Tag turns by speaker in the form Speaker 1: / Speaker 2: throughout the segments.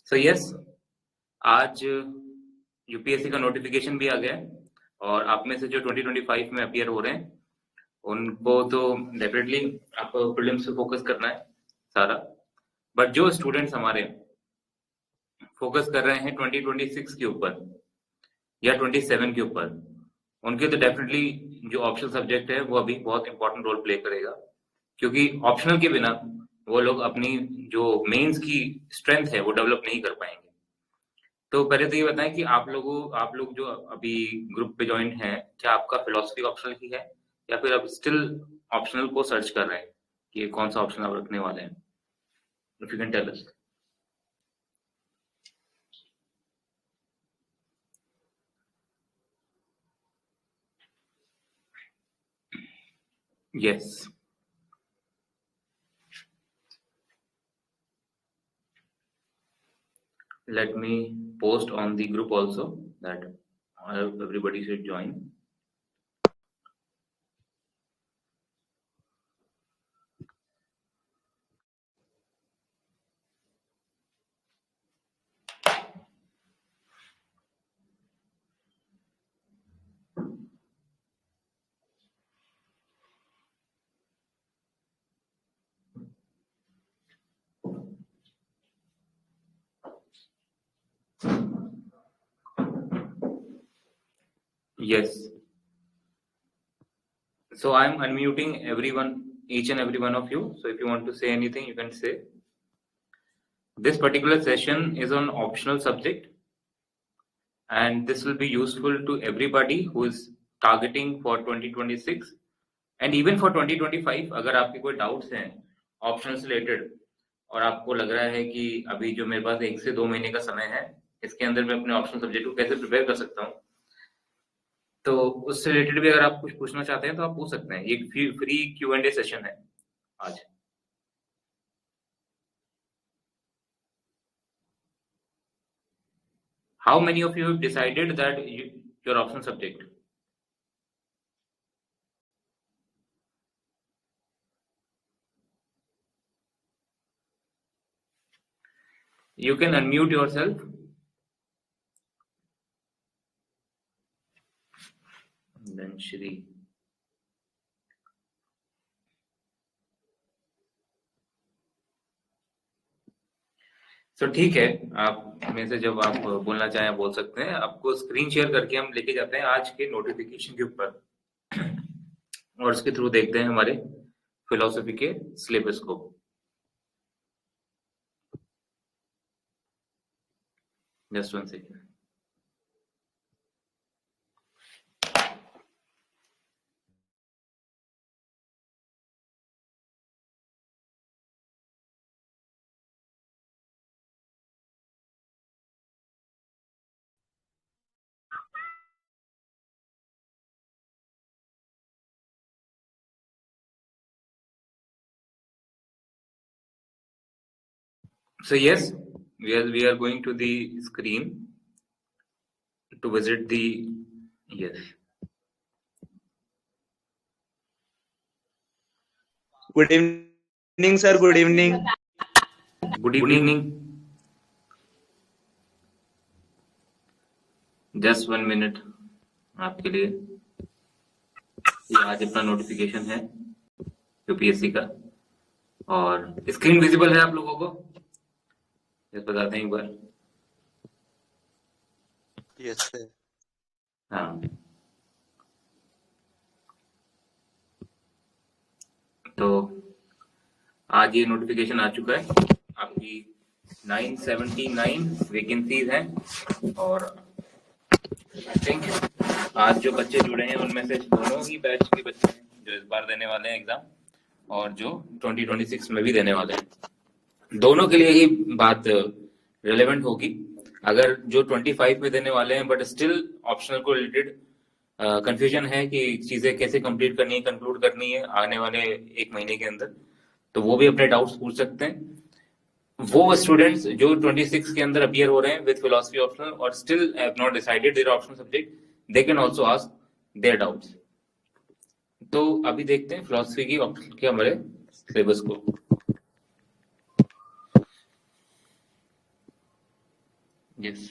Speaker 1: So yes, आज UPSC का notification भी आ गया है और आप में से जो 2025 में अपीयर हो रहे हैं उनको तो डेफिनेटली आपको प्रीलिम्स पे फोकस करना है सारा। बट जो स्टूडेंट्स हमारे फोकस कर रहे हैं 2026 के ऊपर या 27 के ऊपर, उनके तो डेफिनेटली जो ऑप्शनल सब्जेक्ट है वो अभी बहुत इंपॉर्टेंट रोल प्ले करेगा, क्योंकि ऑप्शनल के बिना वो लोग अपनी जो मेंस की स्ट्रेंथ है वो डेवलप नहीं कर पाएंगे। तो पहले तो ये बताएं कि आप लोग जो अभी ग्रुप पे ज्वाइन हैं, क्या आपका फिलोसफी ऑप्शनल ही है या फिर आप स्टिल ऑप्शनल को सर्च कर रहे हैं कि कौन सा ऑप्शन आप रखने वाले हैं? If you can tell us. Yes, let me post on the group also that everybody should join. Yes, so I'm unmuting everyone, each and every one of you. So if you want to say anything, you can say. This particular session is on optional subject, and this will be useful to everybody who is targeting for 2026 and even for 2025. अगर आपके कोई doubts हैं option से related और आपको लग रहा है कि अभी जो मेरे पास 1 से 2 महीने का समय है, इसके अंदर मैं अपने ऑप्शन सब्जेक्ट को कैसे प्रिपेयर कर सकता हूँ, तो उससे रिलेटेड भी अगर आप कुछ पूछना चाहते हैं तो आप पूछ सकते हैं। ये फ्री Q&A सेशन है आज। How many of you have decided that your option subject? You can unmute yourself. Then Shri. तो ठीक है, आप में से जब आप बोलना चाहें बोल सकते हैं। आपको स्क्रीन शेयर करके हम लेके जाते हैं आज के नोटिफिकेशन के ऊपर और उसके थ्रू देखते हैं हमारे फिलोसफी के सिलेबस को। Just 1 second. So yes, we are going to the screen to visit the yes.
Speaker 2: Good evening, sir. Good evening.
Speaker 1: Good evening. Just 1 minute आपके लिए। ये आज अपना नोटिफिकेशन है यूपीएससी का और स्क्रीन विजिबल है आप लोगों को? ये बताते हैं एक बार।
Speaker 2: Yes, sir.
Speaker 1: हाँ, तो आज ये नोटिफिकेशन आ चुका है। आपकी 979 वैकेंसीज हैं और आई थिंक आज जो बच्चे जुड़े हैं उनमें से दोनों ही बैच के बच्चे हैं जो इस बार देने वाले हैं एग्जाम और जो 2026 में भी देने वाले हैं। दोनों के लिए ही बात रिलेवेंट होगी। अगर जो 25 में देने वाले हैं बट स्टिल ऑप्शनल को रिलेटेड कंफ्यूजन है कि चीजें कैसे कंप्लीट करनी है, कंक्लूड करनी है आने वाले 1 महीने के अंदर, तो वो भी अपने डाउट्स पूछ सकते हैं। वो स्टूडेंट्स जो 26 के अंदर अपीयर हो रहे हैं विद फिलोसफी ऑप्शनल और still have not decided their optional subject, they can also ask their doubts. तो अभी देखते हैं फिलोसफी की ऑप्शनल के हमारे सिलेबस को। यस,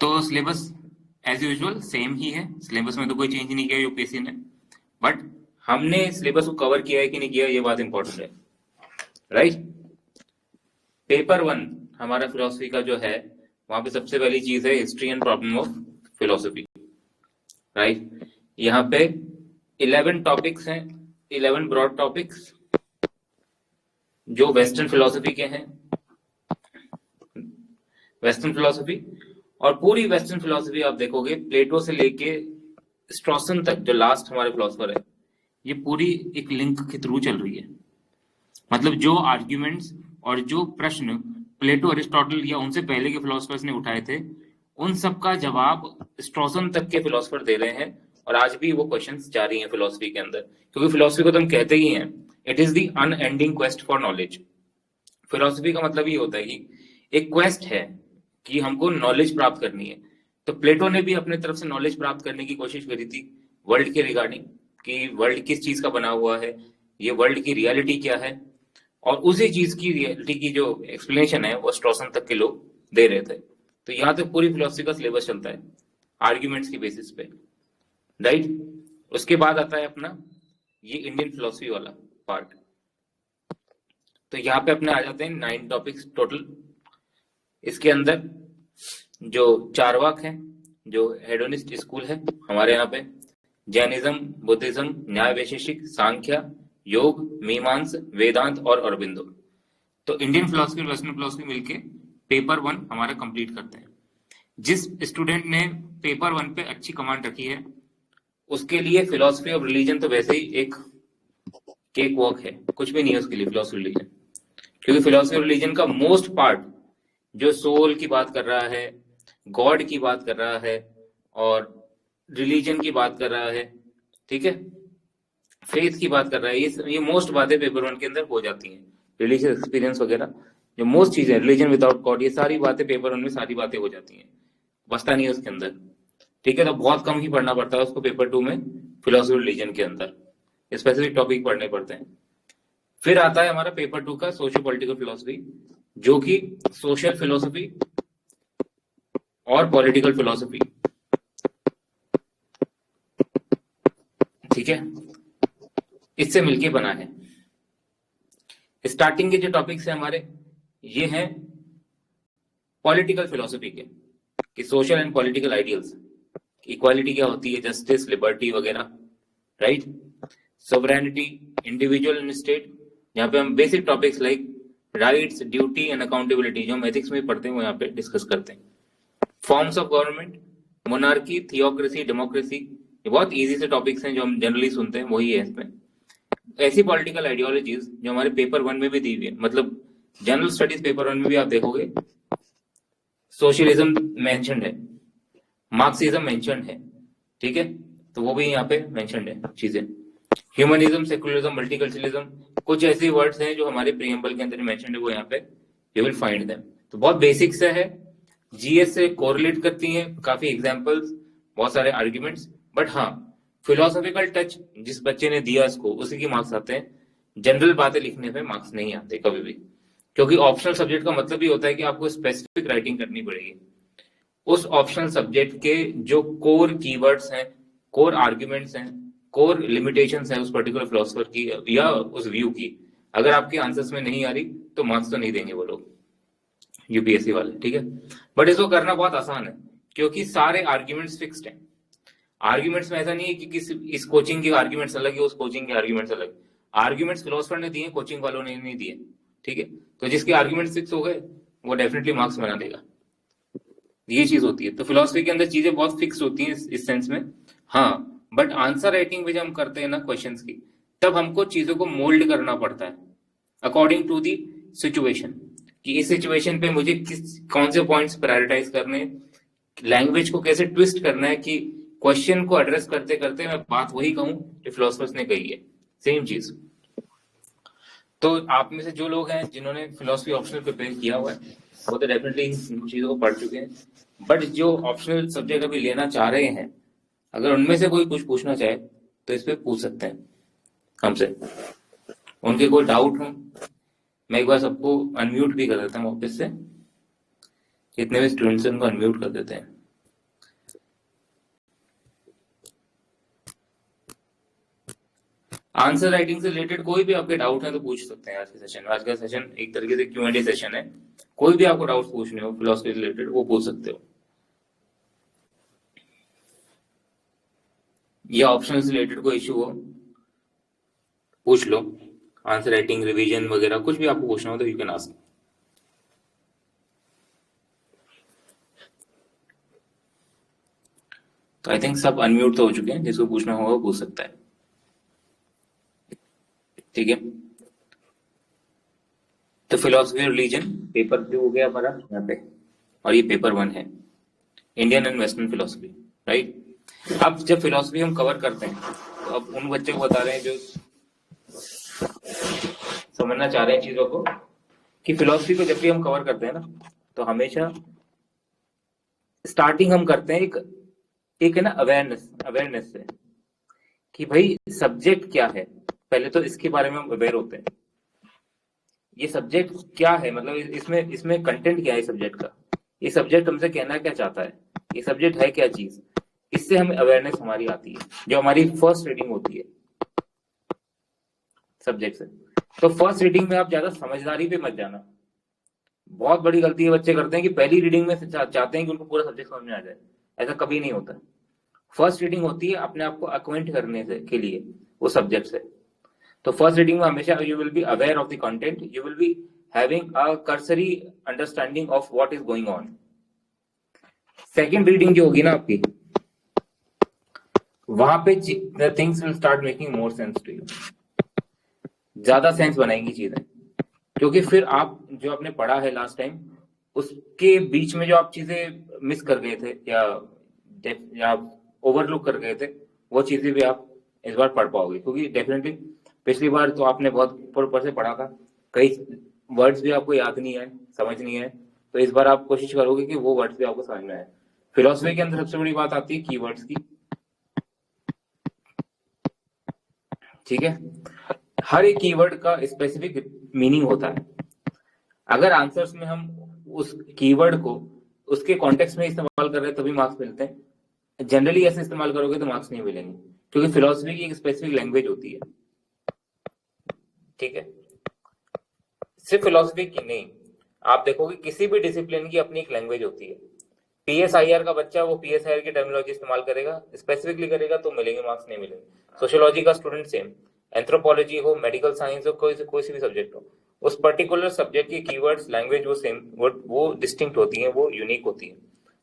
Speaker 1: तो सिलेबस एज यूजुअल सेम ही है, सिलेबस में तो कोई चेंज नहीं किया यूपीएससी ने, बट हमने सिलेबस को कवर किया है कि नहीं किया ये बात इंपॉर्टेंट है, राइट। पेपर 1 हमारा फिलोसफी का जो है, वहां पे सबसे पहली चीज है history and problem of philosophy, right. यहाँ पे 11 टॉपिक्स हैं, 11 ब्रॉड टॉपिक्स जो वेस्टर्न फिलोसफी के हैं, वेस्टर्न फिलोसफी। और पूरी वेस्टर्न फिलोसफी आप देखोगे प्लेटो से लेके स्ट्रॉसन तक, जो लास्ट हमारे फिलोसफर है, ये पूरी एक लिंक के थ्रू चल रही है। मतलब जो आर्ग्यूमेंट्स और जो प्रश्न प्लेटो, अरिस्टोटल या उनसे पहले के फिलोसफर्स ने उठाए थे, उन सब का जवाब स्ट्रॉसन तक के फिलोसफर दे रहे हैं। और आज भी वो क्वेश्चंस जारी हैं फिलोसफी के अंदर, क्योंकि फिलोसफी को तो हम कहते ही हैं, it is the unending quest for knowledge. Philosophy का मतलब ये होता है कि एक क्वेस्ट है कि हमको नॉलेज प्राप्त करनी है। तो प्लेटो ने भी अपने तरफ से नॉलेज प्राप्त करने की कोशिश करी थी वर्ल्ड के रिगार्डिंग, कि वर्ल्ड किस चीज का बना हुआ है, ये वर्ल्ड की रियलिटी क्या है, और उसी चीज की रियलिटी की जो एक्सप्लेनेशन है वो स्ट्रॉसन तक के लोग दे रहे थे। तो यहाँ तक पूरी फिलोसफी का सिलेबस चलता है आर्ग्यूमेंट्स की बेसिस पे, राइट। उसके बाद आता है अपना ये इंडियन फिलोसफी वाला पार्ट। तो यहाँ पे अपने आ जाते हैं 9 टॉपिक्स टोटल। इसके अंदर जो चारवाक है, जो हेडोनिस्ट स्कूल है हमारे यहाँ पे, जैनिज्म, बुद्धिज्म, न्याय वैशेषिक, सांख्य, योग, मीमांस, वेदांत और अरबिंदो। तो इंडियन फिलोसफी और वेस्टर्न फिलोसफी मिलके पेपर 1 हमारा कंप्लीट करते हैं। जिस स्टूडेंट ने पेपर 1 पे अच्छी कमांड रखी है, उसके लिए फिलोसफी ऑफ रिलीजन तो वैसे ही एक केक वॉक है, कुछ भी नहीं है उसके लिए फिलोसफी रिलीजन। क्योंकि फिलोसफी ऑफ रिलीजन का मोस्ट पार्ट जो सोल की बात कर रहा है, गॉड की बात कर रहा है, और रिलीजन की बात कर रहा है, ठीक है, फेथ की बात कर रहा है, ये मोस्ट बातें पेपर 1 के अंदर हो जाती हैं। रिलीजियस एक्सपीरियंस वगैरह जो मोस्ट चीजें, रिलीजन विदाउट गॉड, ये सारी बातें पेपर 1 में सारी बातें हो जाती हैं, बसता नहीं है उसके अंदर, ठीक है। तो बहुत कम ही पढ़ना पड़ता है उसको पेपर 2 में फिलोसफी रिलीजन के अंदर, स्पेसिफिक टॉपिक पढ़ने पड़ते हैं। फिर आता है हमारा पेपर 2 का सोशियो पॉलिटिकल फिलोसफी, जो कि सोशल फिलोसफी और पॉलिटिकल फिलोसफी, ठीक है, इससे मिलके बना है। स्टार्टिंग के जो टॉपिक्स है हमारे, ये हैं पॉलिटिकल फिलोसफी के, कि social and political ideals, equality क्या होती है, जस्टिस, लिबर्टी वगैरह, right, sovereignty, individual and state, यहाँ पे हम basic topics like rights, duty and accountability जो हम एथिक्स में पढ़ते हैं वो यहाँ पे डिस्कस करते हैं। Forms of government, monarchy, theocracy, democracy, ये बहुत इजी से टॉपिक्स हैं जो हम जनरली सुनते हैं, वही है इसमें। ऐसी पॉलिटिकल आइडियोलॉजीज जो हमारे पेपर 1 में भी दी हुई है, मतलब जनरल स्टडीज पेपर 1 में भी आप देखोगे सोशलिज्म मेंशन्ड है, मार्क्सिज्म मेंशन्ड है, ठीक है, तो वो भी यहाँ पे मेंशन्ड है चीजें। ह्यूमनिज्म, सेकुलरिज्म, मल्टीकल्चरलिज्म, कुछ ऐसे वर्ड्स हैं जो हमारे प्रीएम्बल के अंदर मेंशन्ड है, वो यहाँ पे यू विल फाइंड देम। तो बहुत बेसिक से है, जीएस से कोरिलेट करती हैं, काफी एग्जांपल्स, बहुत सारे आर्ग्यूमेंट्स, बट हाँ फिलोसॉफिकल टच जिस बच्चे ने दिया इसको, उसी की मार्क्स आते हैं। जनरल बातें लिखने पे मार्क्स नहीं आते कभी भी, क्योंकि ऑप्शनल सब्जेक्ट का मतलब ही होता है कि आपको स्पेसिफिक राइटिंग करनी पड़ेगी। उस ऑप्शनल सब्जेक्ट के जो कोर कीवर्ड्स हैं, कोर आर्ग्यूमेंट्स हैं, कोर लिमिटेशंस हैं उस पर्टिकुलर फिलोसफर की या उस व्यू की, अगर आपके आंसर्स में नहीं आ रही तो मार्क्स तो नहीं देंगे वो लोग, यूपीएससी वाले, ठीक है। बट इसको करना बहुत आसान है, क्योंकि सारे आर्ग्यूमेंट्स फिक्स्ड हैं। आर्ग्यूमेंट्स में ऐसा नहीं है कि इस कोचिंग के आर्ग्यूमेंट्स अलग है, उस कोचिंग के आर्ग्यूमेंट्स अलग। आर्ग्यूमेंट्स फिलोसफर ने दिए, कोचिंग वालों ने नहीं दिए, ठीक है। तो जिसके आर्ग्यूमेंट्स फिक्स हो गए वो डेफिनेटली मार्क्स बना देगा, ये चीज होती है। तो फिलोसफी के अंदर चीजें बहुत फिक्स होती हैं इस सेंस में, हाँ। बट आंसर राइटिंग में जब हम करते हैं ना क्वेश्चंस की, तब हमको चीजों को मोल्ड करना पड़ता है अकॉर्डिंग टू दी सिचुएशन, कि इस सिचुएशन पे मुझे कौन से पॉइंट्स प्रायोरिटाइज करने, लैंग्वेज को कैसे ट्विस्ट करना है कि क्वेश्चन को एड्रेस करते करते मैं बात वही कहूं जो फिलोसफर्स ने कही है, सेम चीज। तो आप में से जो लोग हैं जिन्होंने फिलोसफी ऑप्शनल प्रिपेयर किया हुआ है, वो तो डेफिनेटली इन चीजों को पढ़ चुके हैं। बट जो ऑप्शनल सब्जेक्ट अभी लेना चाह रहे हैं, अगर उनमें से कोई कुछ पूछना चाहे तो इस पे पूछ सकते हैं हमसे, उनके कोई डाउट हो, मैं एक बार सबको अनम्यूट भी कर देता हूँ वापस से, जितने भी स्टूडेंट्स हैं उनको अनम्यूट कर देते हैं। आंसर राइटिंग से रिलेटेड कोई भी आपके डाउट है तो पूछ सकते हैं आज के सेशन में। आज का सेशन एक तरीके से Q&A सेशन है, कोई भी आपको डाउट पूछने हो फिलोसफी रिलेटेड वो पूछ सकते हो, या ऑप्शन से रिलेटेड कोई इशू हो पूछ लो, आंसर राइटिंग, रिवीजन वगैरह कुछ भी आपको पूछना हो तो यू कैन आस्क। तो आई थिंक सब अनम्यूट तो हो चुके हैं, जिसको पूछना होगा वो पूछ सकता है। ठीक है, तो फिलोसफी और रिलीजन पेपर 2 हो गया हमारा यहाँ पे, और ये पेपर 1 है, Indian and western philosophy, right. अब जब फिलोसफी हम कवर करते हैं तो अब उन बच्चों को बता रहे हैं जो समझना चाह रहे हैं चीजों को, कि फिलोसफी को जब भी हम कवर करते हैं ना तो हमेशा स्टार्टिंग हम करते हैं एक है ना अवेयरनेस से, कि भाई सब्जेक्ट क्या है, पहले तो इसके बारे में हम अवेयर होते हैं। ये सब्जेक्ट क्या है, मतलब इसमें कंटेंट क्या है सब्जेक्ट का, ये सब्जेक्ट हमसे कहना क्या चाहता है, ये सब्जेक्ट है क्या चीज, इससे हमें अवेयरनेस हमारी आती है, जो हमारी फर्स्ट रीडिंग होती है सब्जेक्ट से। तो फर्स्ट रीडिंग में आप ज्यादा समझदारी पे मत जाना। बहुत बड़ी गलती ये बच्चे करते हैं कि पहली रीडिंग में चाहते हैं कि उनको पूरा सब्जेक्ट समझ में आ जाए, ऐसा कभी नहीं होता। फर्स्ट रीडिंग होती है अपने आप को अक्वेंट करने से के लिए वो सब्जेक्ट से। तो फर्स्ट रीडिंग में हमेशा you will be aware of the content, you will be having a cursory understanding of what is going on. Second reading जो होगी ना आपकी, वहां पे the things will start making more sense to you, ज्यादा sense बनाएंगी चीजें, क्योंकि फिर आप जो आपने पढ़ा है लास्ट टाइम उसके बीच में जो आप चीजें मिस कर गए थे या ओवरलुक कर गए थे, वो चीजें भी आप इस बार पढ़ पाओगे, क्योंकि डेफिनेटली पिछली बार तो आपने बहुत ऊपर से पढ़ा था, कई वर्ड्स भी आपको याद नहीं है, समझ नहीं है, तो इस बार आप कोशिश करोगे कि वो वर्ड्स भी आपको समझ में आए। फिलोसफी के अंदर सबसे बड़ी बात आती है कीवर्ड्स की, ठीक है। हर एक कीवर्ड का स्पेसिफिक मीनिंग होता है। अगर आंसर्स में हम उस कीवर्ड को उसके कॉन्टेक्स्ट में इस्तेमाल कर रहे हैं तभी मार्क्स मिलते हैं, जनरली ऐसे इस्तेमाल करोगे तो मार्क्स नहीं मिलेंगे, क्योंकि फिलोसफी की एक स्पेसिफिक लैंग्वेज होती है, ठीक है। सिर्फ फिलोसफी की नहीं, आप देखोगे किसी भी डिसिप्लिन की अपनी एक लैंग्वेज होती है। PSIR का बच्चा वो PSIR की टर्मिनोलॉजी इस्तेमाल करेगा, स्पेसिफिकली करेगा तो मिलेंगे मार्क्स, नहीं मिलेंगे। सोशियोलॉजी का स्टूडेंट सेम, एंथ्रोपोलॉजी हो, मेडिकल साइंस हो, कोई सी भी सब्जेक्ट हो, उस पर्टिकुलर सब्जेक्ट की कीवर्ड्स लैंग्वेज वो सेम, वो डिस्टिंक्ट होती है, वो यूनिक होती है,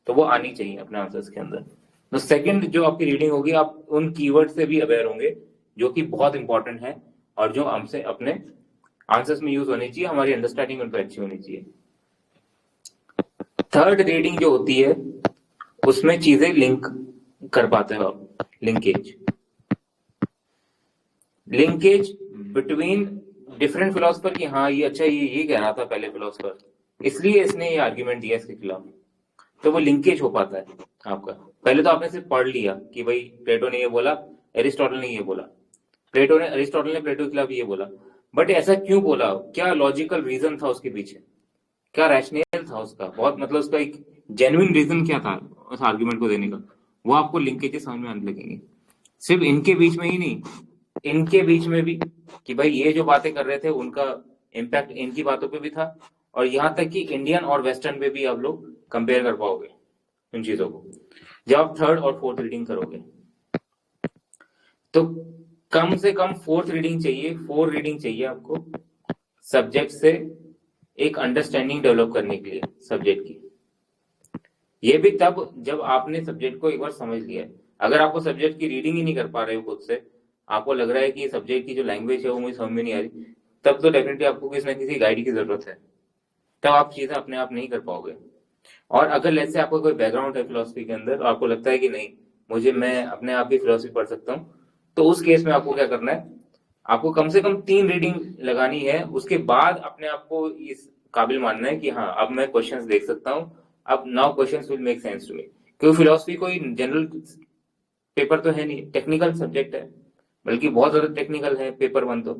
Speaker 1: तो वो आनी चाहिए अपने आंसर्स के अंदर। तो सेकंड जो आपकी रीडिंग होगी, आप उन कीवर्ड से भी अवेयर होंगे जो कि बहुत इंपॉर्टेंट है और जो हमसे अपने आंसर्स में यूज होनी चाहिए, हमारी अंडरस्टैंडिंग उन पर अच्छी होनी चाहिए। थर्ड रीडिंग जो होती है उसमें चीजें लिंक कर पाते हो आप, लिंकेज बिटवीन डिफरेंट फिलोसफर की, हाँ ये अच्छा ये कह रहा था पहले फिलोसफर, इसलिए इसने ये आर्ग्यूमेंट दिया इसके खिलाफ, तो वो लिंकेज हो पाता है आपका। पहले तो आपने सिर्फ पढ़ लिया कि भाई प्लेटो ने ये बोला, एरिस्टोटल ने ये बोला, अरिस्टोटल ने प्लेटो के खिलाफ ये बोला, बट ऐसा क्यों बोला, क्या लॉजिकल रीजन था उसके पीछे, क्या रैशनल था उसका, बहुत मतलब उसका एक जेन्युइन रीजन क्या था उस आर्ग्यूमेंट को देने का, वो आपको लिंकेजेस समझ में आने लगेंगे। सिर्फ इनके बीच में ही नहीं, इनके बीच में भी, कि भाई ये जो बातें कर रहे थे उनका इम्पैक्ट इनकी बातों पे भी था, और यहां तक कि इंडियन और वेस्टर्न पे भी आप लोग कंपेयर कर पाओगे उन चीजों को जब आप थर्ड और फोर्थ रीडिंग करोगे। तो कम से कम फोर्थ रीडिंग चाहिए, 4 रीडिंग चाहिए आपको सब्जेक्ट से एक अंडरस्टैंडिंग डेवलप करने के लिए सब्जेक्ट की। ये भी तब जब आपने सब्जेक्ट को एक बार समझ लिया है। अगर आपको सब्जेक्ट की रीडिंग ही नहीं कर पा रहे हो खुद से, आपको लग रहा है कि सब्जेक्ट की जो लैंग्वेज है वो मुझे समझ में नहीं आ रही, तब तो डेफिनेटली आपको किसी ना किसी गाइड की जरूरत है, तब आप चीजें अपने आप नहीं कर पाओगे। और अगर लेट्स से आपको कोई बैकग्राउंड है फिलोसफी के अंदर, आपको लगता है कि नहीं मैं अपने आप ही फिलोसफी पढ़ सकता हूँ, तो उस केस में आपको क्या करना है, आपको कम से कम 3 रीडिंग लगानी है, उसके बाद अपने आप को इस काबिल मानना है कि हाँ अब मैं क्वेश्चंस देख सकता हूँ, अब now questions will make sense to me. क्योंकि फिलोसफी कोई जनरल पेपर तो है नहीं, टेक्निकल सब्जेक्ट है, बल्कि बहुत ज्यादा टेक्निकल है पेपर 1, तो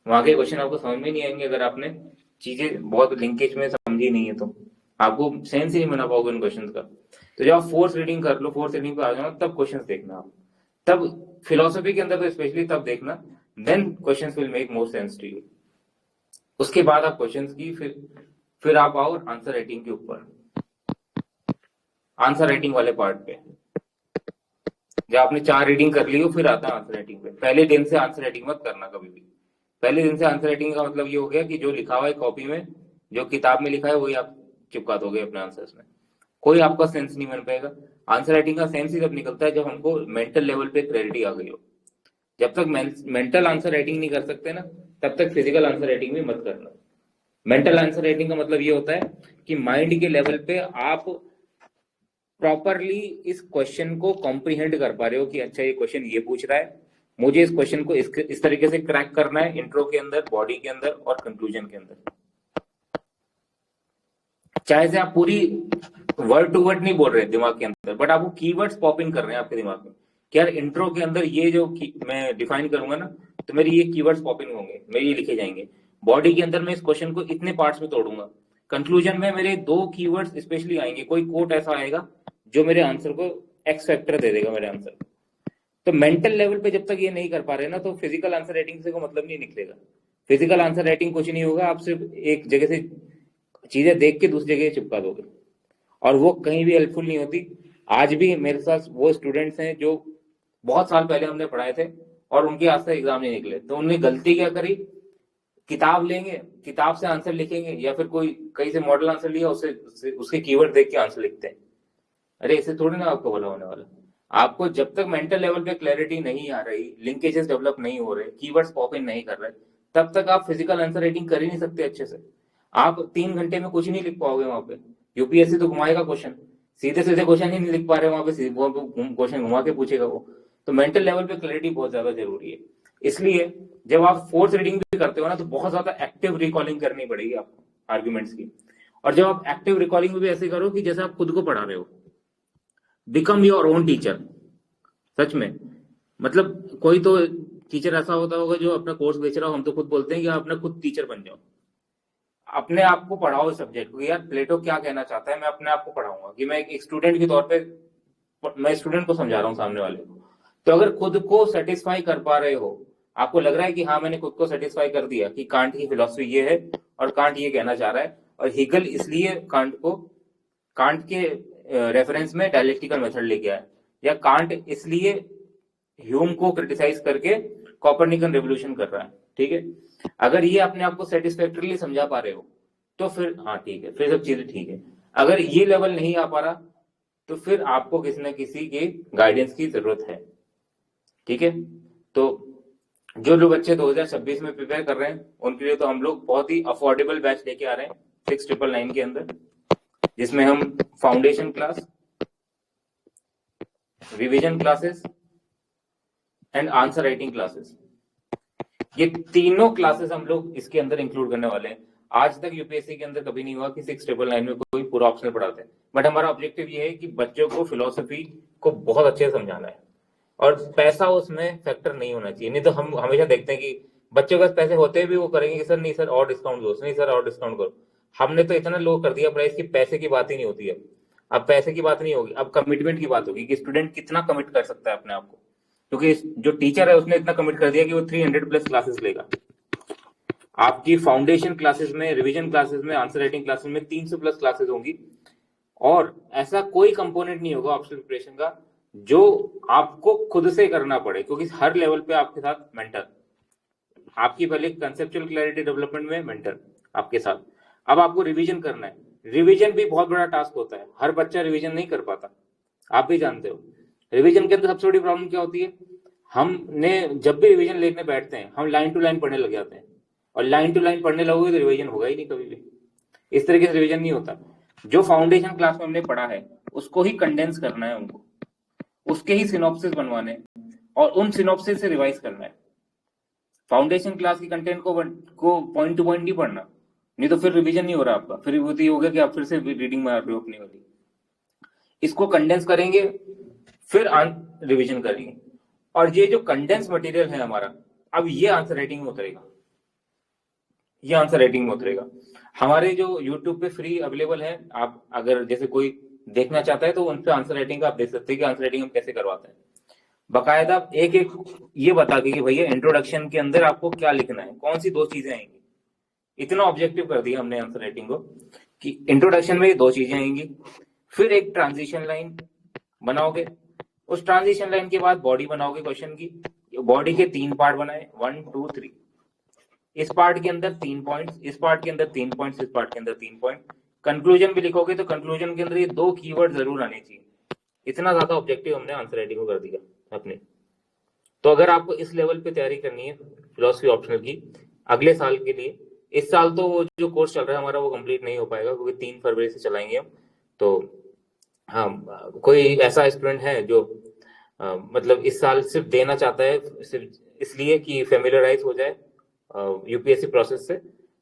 Speaker 1: वहां के क्वेश्चन आपको समझ में नहीं आएंगे अगर आपने चीजें बहुत लिंकेज में समझी नहीं है तो आपको सेंस ही नहीं बना पाओगे उन क्वेश्चन का। तो जब आप फोर्स रीडिंग कर लो, फोर्स रीडिंग पे आ जाओ, तब क्वेश्चन देखना आप, तब फिलोसफी के अंदर तो स्पेशली तब देखना, then question will make more sense to you. उसके बाद आप क्वेश्चन की फिर आप आओ आंसर राइटिंग के ऊपर, आंसर राइटिंग वाले पार्ट पे। जब आपने 4 रीडिंग कर ली हो फिर आता है आंसर राइटिंग पे। पहले दिन से आंसर राइटिंग मत करना कभी भी। पहले दिन से आंसर राइटिंग का मतलब ये हो गया कि जो लिखा हुआ है कॉपी में, जो किताब में लिखा है वही आप चिपका दोगे अपने आंसर्स में, कोई आपका सेंस नहीं बन पाएगा। आंसर राइटिंग का सेंस ही तब निकलता है जब हमको मेंटल लेवल पे क्लैरिटी आ गई हो। जब तक मेंटल आंसर राइटिंग नहीं कर सकते ना, तब तक फिजिकल आंसर राइटिंग भी मत करना। मेंटल आंसर राइटिंग का मतलब ये होता है कि माइंड के लेवल पे आप प्रॉपरली इस क्वेश्चन को कॉम्प्रिहेंड कर पा रहे हो कि अच्छा ये क्वेश्चन ये पूछ रहा है, मुझे इस क्वेश्चन को इस तरीके से क्रैक करना है, इंट्रो के अंदर, बॉडी के अंदर और कंक्लूजन के अंदर। चाहे से आप पूरी वर्ड टू वर्ड नहीं बोल रहे दिमाग के अंदर, बट आपको कीवर्ड्स पॉप इन कर रहे हैं आपके दिमाग में कि यार इंट्रो के अंदर ये जो मैं डिफाइन करूंगा ना, तो मेरे ये कीवर्ड्स पॉप इन होंगे, मेरे ये लिखे जाएंगे। बॉडी के अंदर मैं इस क्वेश्चन को इतने पार्ट्स में तोड़ूंगा। कंक्लूजन में मेरे 2 कीवर्ड्स स्पेशली आएंगे, कोई कोट ऐसा आएगा जो मेरे आंसर को एक्स फैक्टर दे देगा मेरे आंसर। तो मेंटल लेवल पे जब तक ये नहीं कर पा रहे ना, तो फिजिकल आंसर राइटिंग से को मतलब नहीं निकलेगा। फिजिकल आंसर राइटिंग कुछ नहीं होगा, आप सिर्फ एक जगह से चीजें देख के दूसरी जगह चिपका दोगे और वो कहीं भी हेल्पफुल नहीं होती। आज भी मेरे साथ वो स्टूडेंट्स हैं जो बहुत साल पहले हमने पढ़ाए थे और उनके आज तक एग्जाम नहीं निकले। तो उन्होंने गलती क्या करी, किताब लेंगे, किताब से आंसर लिखेंगे, या फिर कोई कहीं से मॉडल आंसर लिया उसके कीवर्ड देख के आंसर लिखते हैं। अरे इससे थोड़ी ना आपको भला होने वाला। आपको जब तक मेंटल लेवल पे क्लैरिटी नहीं आ रही, लिंकेजेस डेवलप नहीं हो रहे, कीवर्ड्स पॉप इन नहीं कर रहे, तब तक आप फिजिकल आंसर राइटिंग कर ही नहीं सकते अच्छे से। आप 3 घंटे में कुछ नहीं लिख पाओगे वहां पे। यूपीएससी तो घुमाएगा क्वेश्चन, सीधे सीधे क्वेश्चन ही नहीं लिख पा रहे वहां पे, वो क्वेश्चन घुमा के पूछेगा वो। तो मेंटल लेवल पे क्लैरिटी बहुत ज्यादा जरूरी है। इसलिए जब आप फोर्थ रीडिंग भी करते हो ना, तो बहुत ज्यादा एक्टिव रिकॉलिंग करनी पड़ेगी आपको आर्ग्यूमेंट्स की। और जब आप एक्टिव रिकॉलिंग में भी ऐसे करो कि जैसे आप खुद को पढ़ा रहे हो, बिकम योर ओन टीचर। सच में, मतलब कोई तो टीचर ऐसा होता होगा जो अपना कोर्स बेच रहा हो, हम तो खुद बोलते हैं कि आप अपना खुद टीचर बन जाओ। अपने आप को पढ़ाओ सब्जेक्ट को, यार प्लेटो क्या कहना चाहता है, मैं अपने आप को पढ़ाऊंगा कि मैं एक स्टूडेंट के तौर पे मैं स्टूडेंट को समझा रहा हूँ सामने वाले को। तो अगर खुद को सेटिस्फाई कर पा रहे हो, आपको लग रहा है कि हाँ मैंने खुद को सेटिस्फाई कर दिया कि कांट की फिलॉसफी ये है और कांट ये कहना चाह रहा है, और हीगल इसलिए कांट के रेफरेंस में डायलेक्टिकल मेथड लेके आया, या कांट इसलिए ह्यूम को क्रिटिसाइज करके कॉपरनिकन रेवोल्यूशन कर रहा है। ठीक है, अगर ये अपने आप को सेटिस्फैक्टरली समझा पा रहे हो तो फिर हाँ ठीक है, फिर सब चीजें ठीक है। अगर ये लेवल नहीं आ पा रहा तो फिर आपको किसी न किसी के गाइडेंस की जरूरत है। ठीक है, तो जो बच्चे 2026 में प्रिपेयर कर रहे हैं उनके लिए तो हम लोग बहुत ही अफोर्डेबल बैच लेके आ रहे हैं 6999 के अंदर, जिसमें हम foundation class, revision classes and answer writing classes, ये तीनों क्लासेस हम लोग इसके अंदर इंक्लूड करने वाले हैं। आज तक यूपीएससी के अंदर कभी नहीं हुआ कि 6999 में कोई पूरा ऑप्शनल पढ़ाते हैं, बट हमारा ऑब्जेक्टिव ये है कि बच्चों को फिलोसफी को बहुत अच्छे से समझाना है, और पैसा उसमें फैक्टर नहीं होना चाहिए। नहीं तो हम हमेशा देखते हैं कि बच्चों के पास पैसे होते भी वो करेंगे कि सर नहीं सर और डिस्काउंट दो, नहीं सर और डिस्काउंट करो। हमने तो इतना लो कर दिया प्राइस कि पैसे की बात ही नहीं होती है। अब पैसे की बात नहीं होगी, अब कमिटमेंट की बात होगी कि स्टूडेंट कितना कमिट कर सकता है अपने आप को, क्योंकि जो टीचर है उसने इतना कमिट कर दिया कि वो 300 प्लस क्लासेस लेगा। आपकी फाउंडेशन क्लासेस में, रिवीजन क्लासेस में, आंसर राइटिंग क्लासेस में 300 प्लस क्लासेस होंगी, और ऐसा कोई कंपोनेंट नहीं होगा ऑप्शनल प्रिपरेशन का जो आपको खुद से करना पड़े, क्योंकि हर लेवल पे आपके साथ मेंटर, आपकी पहले कंसेप्चुअल क्लैरिटी डेवलपमेंट में मेंटर आपके साथ। अब आपको रिवीजन करना है, रिवीजन भी बहुत बड़ा टास्क होता है, हर बच्चा रिवीजन नहीं कर पाता, आप भी जानते हो। रिवीजन के अंदर सबसे बड़ी प्रॉब्लम क्या होती है, हमने जब भी रिवीजन लेने बैठते हैं हम लाइन टू लाइन पढ़ने लग जाते हैं, और लाइन टू लाइन पढ़ने लगोगे तो रिवीजन होगा ही नहीं कभी भी। इस तरीके से रिवीजन नहीं होता। जो फाउंडेशन क्लास में हमने पढ़ा है उसको ही कंडेंस करना है उनको, उसके ही सिनॉप्सिस बनवाने और उन सिनॉप्सिस से रिवाइज करना है। फाउंडेशन क्लास की कंटेंट को पॉइंट टू पॉइंट नहीं पढ़ना, नहीं तो फिर रिवीजन नहीं हो रहा आपका, फिर वो हो गया कि आप फिर से रीडिंग में आ रहे हो अपनी वाली। इसको कंडेंस करेंगे फिर रिवीजन करेंगे, और ये जो कंडेंस मटेरियल है हमारा, अब ये आंसर राइटिंग में उतरेगा। ये आंसर राइटिंग में उतरेगा। हमारे जो यूट्यूब पे फ्री अवेलेबल है, आप अगर जैसे कोई देखना चाहता है तो उन पे आंसर राइटिंग का आप देख सकते हैं कि आंसर राइटिंग हम कैसे करवाते हैं, बकायदा एक एक ये बता के कि भैया इंट्रोडक्शन के अंदर आपको क्या लिखना है, कौन सी 2 चीजें आएंगी। इतना ऑब्जेक्टिव कर दिया हमने आंसर राइटिंग को कि इंट्रोडक्शन में ये 2 चीजें आएंगी, फिर एक ट्रांजिशन लाइन बनाओगे, उस ट्रांजिशन लाइन के बाद बॉडी बनाओगे क्वेश्चन की। बॉडी के 3 पार्ट बनाए, 1 2 3। इस पार्ट के अंदर 3 पॉइंट्स, इस पार्ट के अंदर 3 पॉइंट्स, इस पार्ट के अंदर 3 पॉइंट। कंक्लूजन भी लिखोगे तो कंक्लूजन के अंदर ये 2 कीवर्ड जरूर आने चाहिए। इतना ज्यादा ऑब्जेक्टिव हमने आंसर राइटिंग को कर दिया अपने। तो अगर आपको इस लेवल पे तैयारी करनी है फिलोसफी ऑप्शनल की अगले साल के लिए, इस साल तो वो जो कोर्स चल रहा है हमारा वो कंप्लीट नहीं हो पाएगा क्योंकि 3 फरवरी से चलाएंगे हम। तो हाँ, कोई ऐसा स्टूडेंट है जो मतलब इस साल सिर्फ देना चाहता है सिर्फ इसलिए कि फेमिलराइज हो जाए यूपीएससी प्रोसेस से,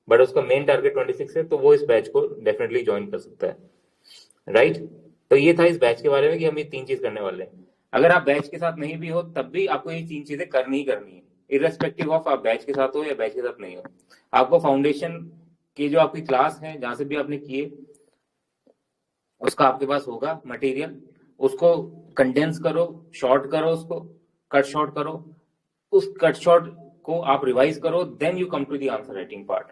Speaker 1: बट उसका मेन टारगेट 26 है, तो वो इस बैच को डेफिनेटली ज्वाइन कर सकता है, राइट। तो ये था इस बैच के बारे में कि हम ये 3 चीज करने वाले हैं। अगर आप बैच के साथ नहीं भी हो तब भी आपको ये 3 चीजें करनी ही करनी है, इरेस्पेक्टिव ऑफ आप बैच के साथ हो या बैच के साथ नहीं हो। आपको फाउंडेशन की जो आपकी क्लास है जहां से भी आपने किए उसका आपके पास होगा मटेरियल, उसको कंडेंस करो, शॉर्ट करो, उसको कट शॉर्ट करो, उस कट शॉर्ट को आप रिवाइज करो, then you come to the answer writing part.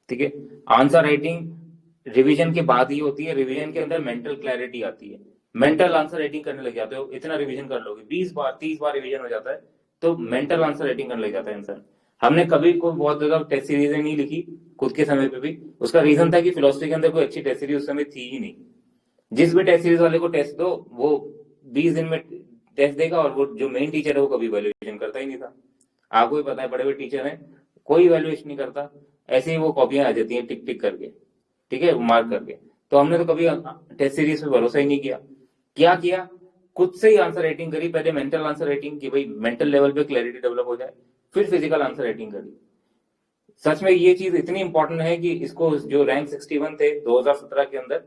Speaker 1: ठीक है, आंसर राइटिंग रिवीजन के बाद ही होती है, रिवीजन के अंदर मेंटल क्लैरिटी आती है। मेंटल आंसर राइटिंग करने लग जाते हो, इतना रिवीजन कर लोगे, 20 बार 30 बार रिवीजन हो जाता है तो मेंटल आंसर राइटिंग करने लग जाता है इंसान। हमने कभी कोई बहुत ज्यादा टेस्ट सीरीज नहीं लिखी खुद के समय पे भी, उसका रीजन था कि फिलोसफी के अंदर कोई अच्छी टेस्ट सीरीज उस समय थी ही नहीं। जिस भी टेस्ट सीरीज वाले को टेस्ट दो वो 20 दिन में टेस्ट देगा, और वो जो मेन टीचर है वो कभी वैल्यूएशन करता ही नहीं था। आपको भी पता है बड़े बड़े टीचर हैं, कोई वैल्यूएशन नहीं करता, ऐसे ही वो कॉपियां आ जाती हैं टिक टिक करके, ठीक है, मार्क करके। तो हमने तो कभी टेस्ट सीरीज पे भरोसा ही नहीं किया। क्या किया, खुद से ही आंसर राइटिंग करी, पहले मेंटल आंसर राइटिंग की, भाई मेंटल लेवल पे क्लैरिटी डेवलप हो जाए, फिर फिजिकल आंसर राइटिंग करी। सच में ये चीज इतनी इंपॉर्टेंट है कि इसको जो रैंक 61 थे 2017 के अंदर,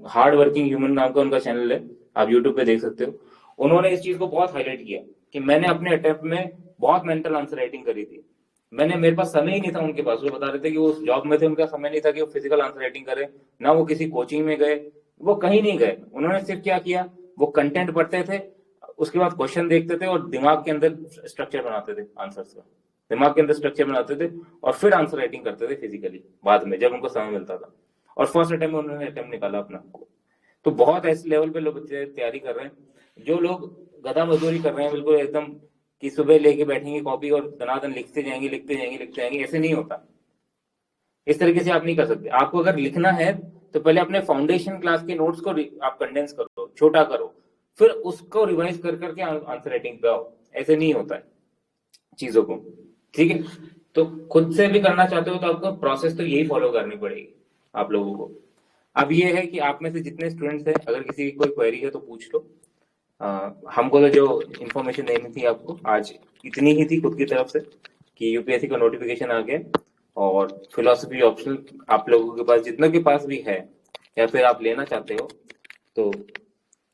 Speaker 1: हार्ड वर्किंग ह्यूमन नाम का उनका चैनल है, आप यूट्यूब पे देख सकते हो, उन्होंने इस चीज को बहुत हाईलाइट किया कि मैंने अपने अटेम्प्ट में बहुत मेंटल आंसर राइटिंग करी थी। मेरे पास समय ही नहीं था उनके पास, वो बता रहे थे कि वो जॉब में थे, उनका समय नहीं था कि वो फिजिकल आंसर राइटिंग करे, ना वो किसी कोचिंग में गए, वो कहीं नहीं गए। उन्होंने सिर्फ क्या किया, वो कंटेंट पढ़ते थे, उसके बाद क्वेश्चन देखते थे और दिमाग के अंदर स्ट्रक्चर बनाते थे आंसर्स का, दिमाग के अंदर स्ट्रक्चर बनाते थे और फिर आंसर राइटिंग करते थे फिजिकली बाद में जब उनको समय मिलता था। और फर्स्ट अटेम्प्ट में उन्होंने अटेम्प्ट निकाला अपना। तो बहुत ऐसे लेवल पे लोग बच्चे तैयारी कर रहे हैं। जो लोग गधा मजदूरी कर रहे हैं बिल्कुल एकदम कि सुबह लेके बैठेंगे कॉपी और दनादन लिखते जाएंगे लिखते जाएंगे लिखते जाएंगे, ऐसे नहीं होता। इस तरीके से आप नहीं कर सकते। आपको अगर लिखना है तो पहले अपने फाउंडेशन क्लास के नोट्स को आप कंडेंस करो, छोटा करो, फिर उसको रिवाइज कर करके आंसर राइटिंग पे आओ। ऐसे नहीं होता है चीजों को, ठीक है। तो खुद से भी करना चाहते हो तो आपको प्रोसेस तो यही फॉलो करनी पड़ेगी आप लोगों को। अब ये है कि आप में से जितने स्टूडेंट्स हैं, अगर किसी की कोई क्वेरी है तो पूछ लो। हमको तो जो इन्फॉर्मेशन देनी थी आपको आज इतनी ही थी खुद की तरफ से कि यूपीएससी का नोटिफिकेशन आ गया, और फिलोसफी ऑप्शनल आप लोगों के पास जितनों के पास भी है या फिर आप लेना चाहते हो तो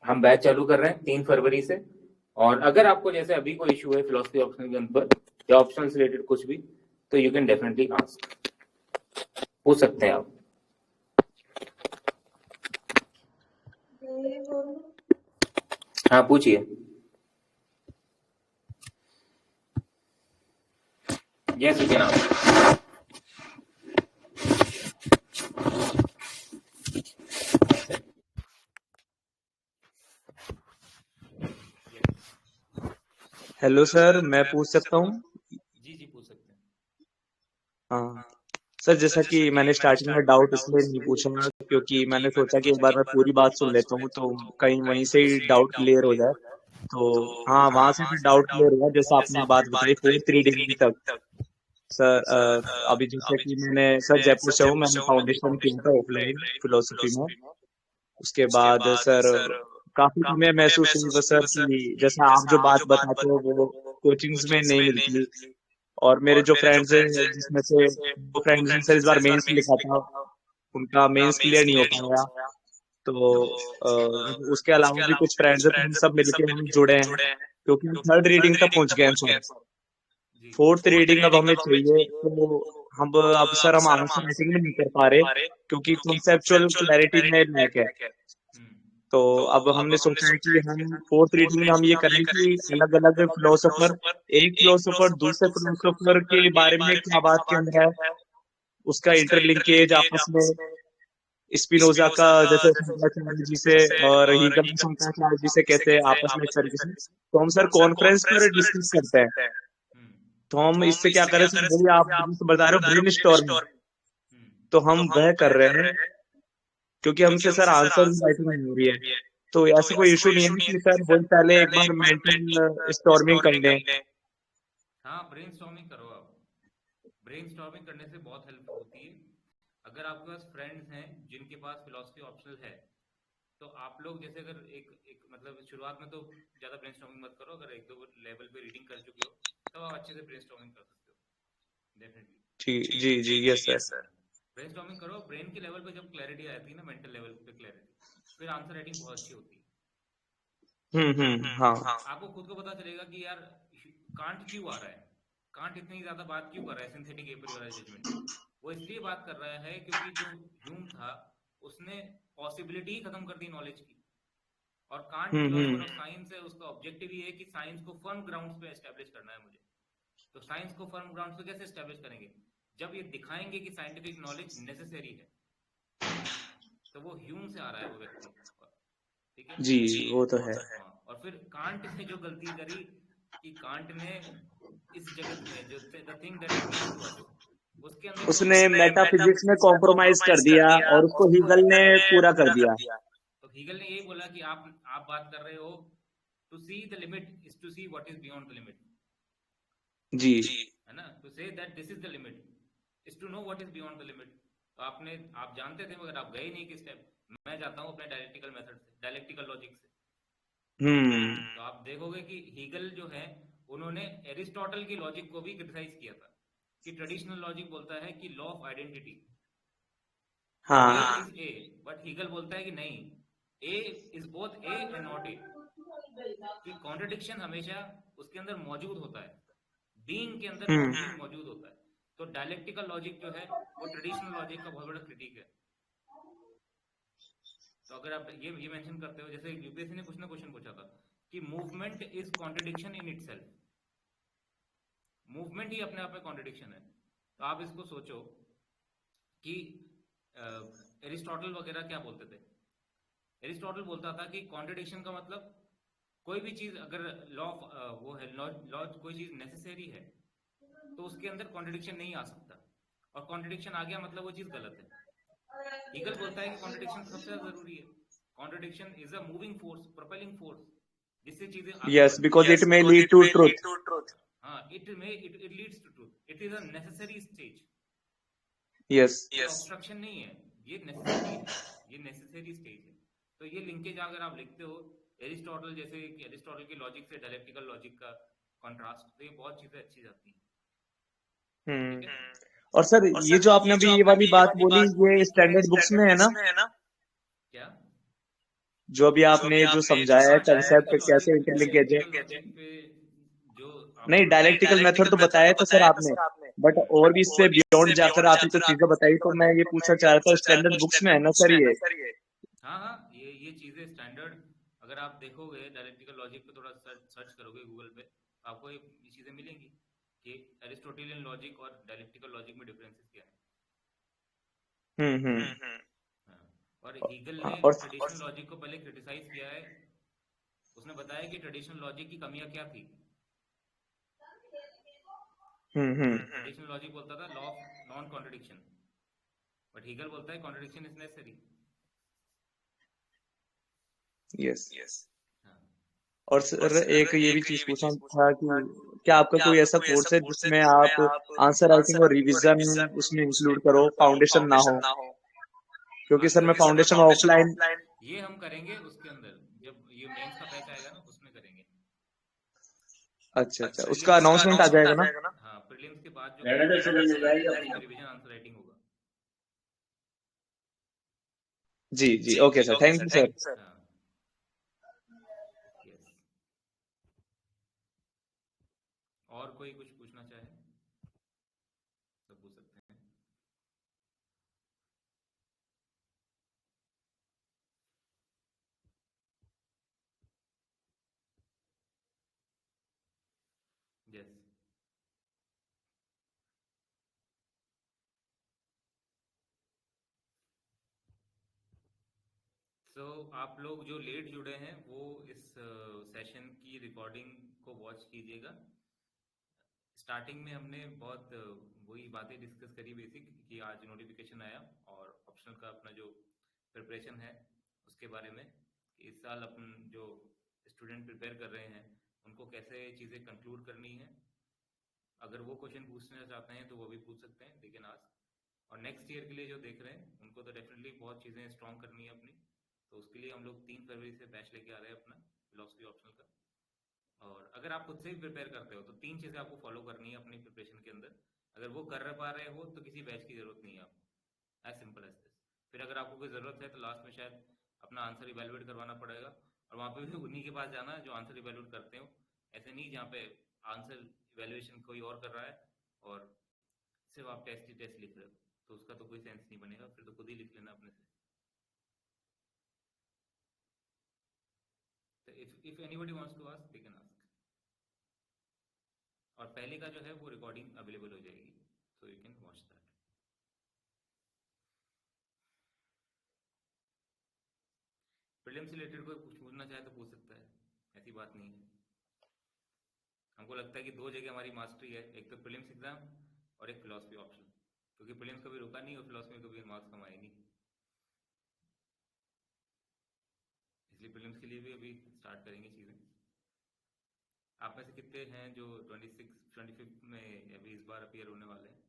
Speaker 1: हम बैच चालू कर रहे हैं 3 फरवरी से। और अगर आपको जैसे अभी कोई इशू है फिलोसफी ऑप्शनल के अंदर या ऑप्शनल से रिलेटेड कुछ भी, तो यू कैन डेफिनेटली आस्क, पूछ सकते हैं आप। हाँ पूछिए। Yes you can ask.
Speaker 2: Hello sir, मैं पूछ सकता हूँ?
Speaker 1: जी जी पूछ सकते हैं।
Speaker 2: हाँ सर, जैसा कि मैंने स्टार्टिंग में डाउट इसलिए नहीं पूछा क्योंकि मैंने सोचा कि एक बार मैं पूरी बात सुन लेता हूँ तो कहीं वहीं से ही डाउट क्लियर हो जाए। तो हाँ, वहां से फिर डाउट क्लियर हुआ जैसा आपने बात बताई 4th रीडिंग तक। सर अभी जैसे कि मैंने सर जयपुर से हूँ, मैंने फाउंडेशन किया था ऑफलाइन फिलोसफी में। उसके बाद सर काफी समय महसूस हुआ सर कि जैसा आप जो बात बताते हो वो कोचिंग्स में नहीं मिलती। और मेरे जो फ्रेंड्स हैं जिसमें से दो फ्रेंड्स ने सर इस बार मेंस लिखा था, उनका मेंस क्लियर नहीं हो पाया। तो उसके अलावा भी कुछ फ्रेंड्स हैं, तो हम सब मिलके हम जुड़े हैं क्योंकि हम 3rd रीडिंग तक पहुंच गए हैं सर।
Speaker 1: जी
Speaker 2: 4th रीडिंग अब हमें चाहिए, तो अब सर हम आंसर राइटिंग में नहीं कर पा रहे क्योंकि कॉन्सेप्चुअल क्लैरिटी में लैक है। तो अब हमने सोचा है कि हम फोर्थ रीडिंग में हम ये करें कि अलग अलग फिलोसोफर, एक फिलोसोफर दूसरे फिलोसोफर के बारे में क्या बात कह रहा है, उसका इंटरलिंकेज आपस में स्पिनोजा का जैसे शंकराचार्य जी से और हीगल का शंकराचार्य जी से कैसे आपस में एक तरीके से, तो हम सर कॉन्फ्रेंस पर डिस्कस करते हैं। तो हम इससे क्या करें सर, वही आप जैसे बता रहे हो ब्रेन स्टॉर्मिंग, तो हम वह कर रहे हैं क्योंकि हमसे सर आंसर राइटिंग नहीं हो रही है। तो ऐसा कोई इशू नहीं है कि सर वही पहले एक बार मेंटल स्टॉर्मिंग कर लें।
Speaker 1: हाँ, ब्रेन स्टॉर्मिंग करो आप। ब्रेन स्टॉर्मिंग करने से बहुत हेल्प होती है। अगर आपके पास फ्रेंड्स हैं जिनके पास फिलोसफी ऑप्शनल है, तो आप लोग जैसे अगर एक एक मतलब शुरुआत में तो ज़्यादा ब्रेन स्टॉर्मिंग मत करो। अगर एक दो लेवल पे रीडिंग कर चुके हो तो आप अच्छे से ब्रेन स्टॉर्मिंग कर सकते हो डेफिनेटली।
Speaker 2: जी जी जी, यस सर।
Speaker 1: ब्रेन स्टॉर्मिंग करो। ब्रेन के लेवल पे जब क्लैरिटी आती है ना, मेंटल लेवल पे क्लैरिटी, फिर आंसर राइटिंग बहुत अच्छी होती है।
Speaker 2: हाँ।
Speaker 1: आपको खुद को पता चलेगा कि यार कांट क्यों आ रहा है, कांट इतनी ज्यादा बात क्यों कर रहा है सिंथेटिक एप्रियोरी जजमेंट की। वो इसलिए बात कर रहा है क्योंकि जो ह्यूम था उसने पॉसिबिलिटी ही खत्म कर दी नॉलेज की। और कांट फिलोसफर ऑफ साइंस है, उसका ऑब्जेक्टिव ये है कि साइंस को फर्म ग्राउंड्स पे एस्टेब्लिश करना है मुझे। तो साइंस को फर्म ग्राउंड्स पे कैसे एस्टेब्लिश करेंगे? जब ये दिखाएंगे कि साइंटिफिक नॉलेज नेसेसरी है। तो वो ह्यूम से आ रहा है वो व्यक्ति, ठीक है।
Speaker 2: जी, वो तो है।
Speaker 1: हाँ, और फिर कांट ने जो गलती करी कि कांट ने इस जगत में जो the thing that it means to us, उसके अंदर तो
Speaker 2: उसने मेटाफिजिक्स में कॉम्प्रोमाइज कर दिया और उसको हीगल ने पूरा कर दिया।
Speaker 1: तो हीगल ने यही बोला कि आप बात कर रहे हो, to see the limit is to see what is beyond the limit,
Speaker 2: जी
Speaker 1: है ना। To say that this is the limit is to know what is beyond the limit. तो आप जानते थे मगर आप गए नहीं कि स्टेप। मैं जाता हूँ अपने डायलेक्टिकल मेथड से, डायलेक्टिकल लॉजिक से।
Speaker 2: हम्म
Speaker 1: तो आप देखोगे कि हीगल जो है उन्होंने एरिस्टोटल की लॉजिक को भी क्रिटिसाइज किया था कि ट्रेडिशनल लॉजिक बोलता है कि लॉ ऑफ आइडेंटिटी ए
Speaker 2: हाँ।
Speaker 1: इज ए, बट हीगल बोलता है कि नहीं, A is both A and not A, कि कॉन्ट्रडिक्शन हमेशा उसके अंदर मौजूद होता है, बीइंग के अंदर नॉन बीइंग मौजूद होता है। तो डायलेक्टिकल लॉजिक जो है वो ट्रेडिशनल लॉजिक का बहुत बड़ा क्रिटिक है। तो अगर आप ये मेंशन करते हो, जैसे यूपीएससी ने कुछ ना क्वेश्चन पूछा था कि movement is contradiction in itself, movement ही अपने आप में कॉन्ट्रडिक्शन है। तो आप इसको सोचो कि एरिस्टोटल वगैरह क्या बोलते थे। एरिस्टोटल बोलता था कि कॉन्ट्रडिक्शन का मतलब कोई भी चीज अगर लॉ वो है लॉ कोई चीज नेसेसरी है तो उसके अंदर कॉन्ट्रडिक्शन नहीं आ सकता, और कॉन्ट्रडिक्शन आ गया मतलब वो चीज गलत है। हीगल बोलता है कि कॉन्ट्रडिक्शन सबसे ज्यादा जरूरी है। Contradiction is a moving force, propelling force, जिससे चीजें आगे
Speaker 2: यस,
Speaker 1: बढ़ती
Speaker 2: बिकॉज
Speaker 1: हैं।
Speaker 2: It may lead to truth.
Speaker 1: हाँ, it leads to truth, it is a necessary stage.
Speaker 2: Yes.
Speaker 1: ये ऑब्स्ट्रक्शन नहीं है, ये नेसेसिटी है, ये नेसेसरी स्टेज है। तो ये लिंकेज अगर आप लिखते हो एरिस्टोटल जैसे कि एरिस्टोटल की लॉजिक से डायलेक्टिकल लॉजिक का कंट्रास्ट, तो ये बहुत चीजें अच्छी जाती हैं। ठीक है।
Speaker 2: और सर ये जो आपने अभी ये वाली बात बोली, ये स्टैंडर्ड बुक्स में है ना?
Speaker 1: क्या?
Speaker 2: जो अभी आपने जो समझाया है कंसेप्ट कैसे इंटरलिंकेज है।
Speaker 1: डायलेक्टिकल लॉजिक पे जो
Speaker 2: नहीं,
Speaker 1: आपको
Speaker 2: डायलेक्टिकल मेथड तो बताया था सर आपने, बट और भी इससे बियॉन्ड जाकर आपने कुछ चीजें बताई, तो मैं ये पूछना चाह रहा था स्टैंडर्ड बुक्स में है ना सर ये?
Speaker 1: हाँ हाँ, ये चीजें स्टैंडर्ड, अगर आप देखोगे डायलेक्टिकल लॉजिक पे थोड़ा सर्च करोगे गूगल पे, तो आपको ये चीजें मिलेंगी कि एरिस्टोटेलियन लॉजिक और डायलेक्टिकल लॉजिक में डिफरेंसेस क्या
Speaker 2: हम्म।
Speaker 1: है। हाँ, और हीगल ने
Speaker 2: और
Speaker 1: ट्रेडिशनल लॉजिक को पहले क्रिटिसाइज किया है। उसने बताया कि ट्रेडिशनल लॉजिक की कमियां क्या थी। ट्रेडिशनल लॉजिक बोलता था law of non contradiction, but Hegel बोलता है कॉन्ट्रडिक्शन इज नेसेसरी।
Speaker 2: यस।
Speaker 1: हाँ।
Speaker 2: और सर एक ये भी चीज पूछना था कि क्या आपका कोई ऐसा कोर्स है जिसमें आप आंसर राइटिंग और रिवीजन उसमें इंक्लूड करो, फाउंडेशन ना हो? क्योंकि सर
Speaker 1: आंसर
Speaker 2: मैं फाउंडेशन ऑफलाइन।
Speaker 1: ये हम करेंगे उसके अंदर, जब ये मेंस का बैच आएगा ना उसमें करेंगे।
Speaker 2: अच्छा अच्छा, उसका
Speaker 1: प्रीलिम्स,
Speaker 2: अनाउंसमेंट आ जाएगा ना?
Speaker 1: हाँ, प्रीलिम्स के बाद जो बैच आएगा उसमें रिवीजन आंसर राइटिंग होगा।
Speaker 2: जी जी, okay sir, thank you sir.
Speaker 1: हाँ। यस। और कोई कुछ पूछना चाहे तो पूछ सकते हैं। यस। सो आप लोग जो लेट जुड़े हैं वो इस सेशन की रिकॉर्डिंग को वॉच कीजिएगा। स्टार्टिंग में हमने बहुत वही बातें डिस्कस करी बेसिक कि आज नोटिफिकेशन आया और ऑप्शनल का अपना जो प्रिपरेशन है उसके बारे में कि इस साल अपन जो स्टूडेंट प्रिपेयर कर रहे हैं उनको कैसे चीज़ें कंक्लूड करनी है। अगर वो क्वेश्चन पूछना चाहते हैं तो वो भी पूछ सकते हैं, लेकिन आज और नेक्स्ट ईयर के लिए जो देख रहे हैं उनको तो डेफिनेटली बहुत चीज़ें स्ट्रॉन्ग करनी है अपनी। तो उसके लिए हम लोग 3 फरवरी से बैच लेके आ रहे हैं अपना फिलोसफी ऑप्शनल का। और अगर आप खुद से भी प्रिपेयर करते हो तो 3 चीजें आपको फॉलो करनी है अपनी प्रिपरेशन के अंदर। अगर वो कर पा रहे हो तो किसी बैच की जरूरत नहीं है आपको, एज सिंपल एज दिस। फिर अगर आपको कोई जरूरत है तो लास्ट में शायद अपना आंसर इवेलुएट करवाना पड़ेगा, और वहां पे भी उन्हीं के पास जाना जो आंसर इवेलुएट करते हो। ऐसे नहीं जहाँ पे आंसर इवेल्युएशन कोई और कर रहा है और सिर्फ आप टेस्ट ही टेस्ट लिख रहे हो, तो उसका तो कोई सेंस नहीं बनेगा। फिर तो खुद ही लिख लेना अपने से। तो if anybody wants to ask they can ask. और पहले का जो है वो रिकॉर्डिंग अवेलेबल हो जाएगी, so you can watch that. Prelims से रिलेटेड कोई कुछ पूछना चाहे तो पूछ सकता है, ऐसी बात नहीं है। हमको लगता है कि 2 जगह हमारी मास्टरी है, एक तो प्रीलिम्स एग्जाम और एक फिलोसफी ऑप्शन, क्योंकि प्रीलिम्स कभी रुका नहीं और फिलोसफी में कभी मार्क्स कमाए नहीं। इसलिए प्रीलिम्स के लिए भी अभी स्टार्ट करेंगे चीजें। आप में से कितने हैं जो 25 में अभी इस बार अपीयर होने वाले हैं?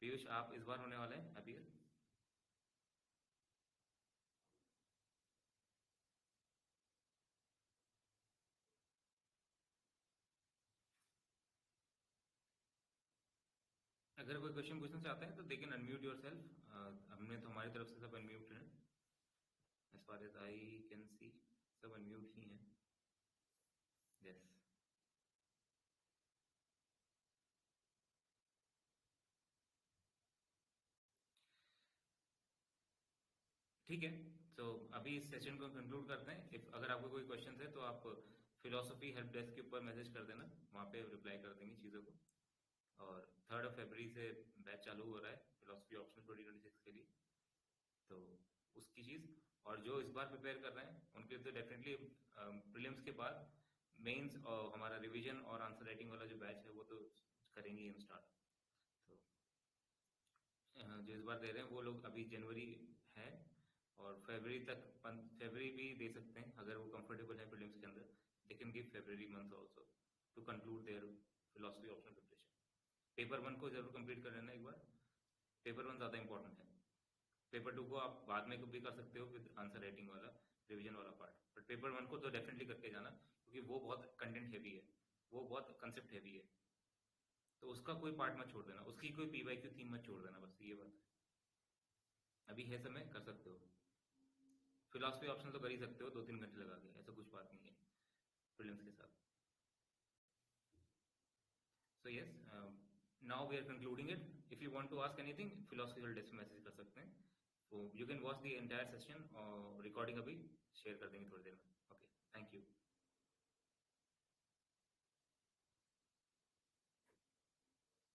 Speaker 1: पीयूष, आप इस बार होने वाले हैं अपीयर? अगर कोई क्वेश्चन पूछना चाहते हैं तो they can unmute yourself. हमने तो हमारी तरफ से सब अनम्यूट हैं, as far as I can see सब अनम्यूट ही हैं। यस, ठीक है। तो अभी इस सेशन को कंक्लूड करते हैं। अगर आपको कोई क्वेश्चन है तो आप फिलोसफी हेल्प डेस्क के ऊपर मैसेज कर देना, वहाँ पे रिप्लाई कर देंगे चीज़ों को। और 3 फरवरी से बैच चालू हो रहा है फिलोसफी ऑप्शन 2026 के लिए, तो उसकी चीज़। और जो इस बार प्रिपेयर कर रहे हैं उनके लिए तो डेफिनेटली प्रीलिम्स के बाद मेंस और हमारा रिवीजन और आंसर राइटिंग वाला जो बैच है वो तो करेंगे हम स्टार्ट। तो जो इस बार दे रहे हैं वो लोग अभी जनवरी है और फरवरी तक, फरवरी भी दे सकते हैं अगर वो कंफर्टेबल है प्रीलिम्स के अंदर। They can give February month also to conclude their philosophy option preparation. Paper 1 को जरूर कंप्लीट कर लेना एक बार। पेपर 1 ज्यादा इंपॉर्टेंट है। पेपर 2 को आप बाद में भी कर सकते हो विद आंसर राइटिंग वाला रिवीजन वाला पार्ट, बट पेपर 1 को तो डेफिनेटली करके जाना, क्योंकि वो बहुत कंटेंट हैवी है, वो बहुत कंसेप्ट हैवी है। तो उसका कोई पार्ट मत छोड़ देना, उसकी कोई पीवाईक्यू थीम मत छोड़ देना, बस ये बात है। अभी है समय, कर सकते हो। फिलोसफी ऑप्शन तो कर ही सकते हो 2-3 घंटे लगा के, ऐसा कुछ बात नहीं है प्रीलिम्स के साथ। So yes, now we are concluding it. If you want to ask anything philosophy help desk में मैसेज कर सकते हैं। तो you can watch the entire session और रिकॉर्डिंग अभी शेयर कर देंगे थोड़ी देर में। Okay, thank you.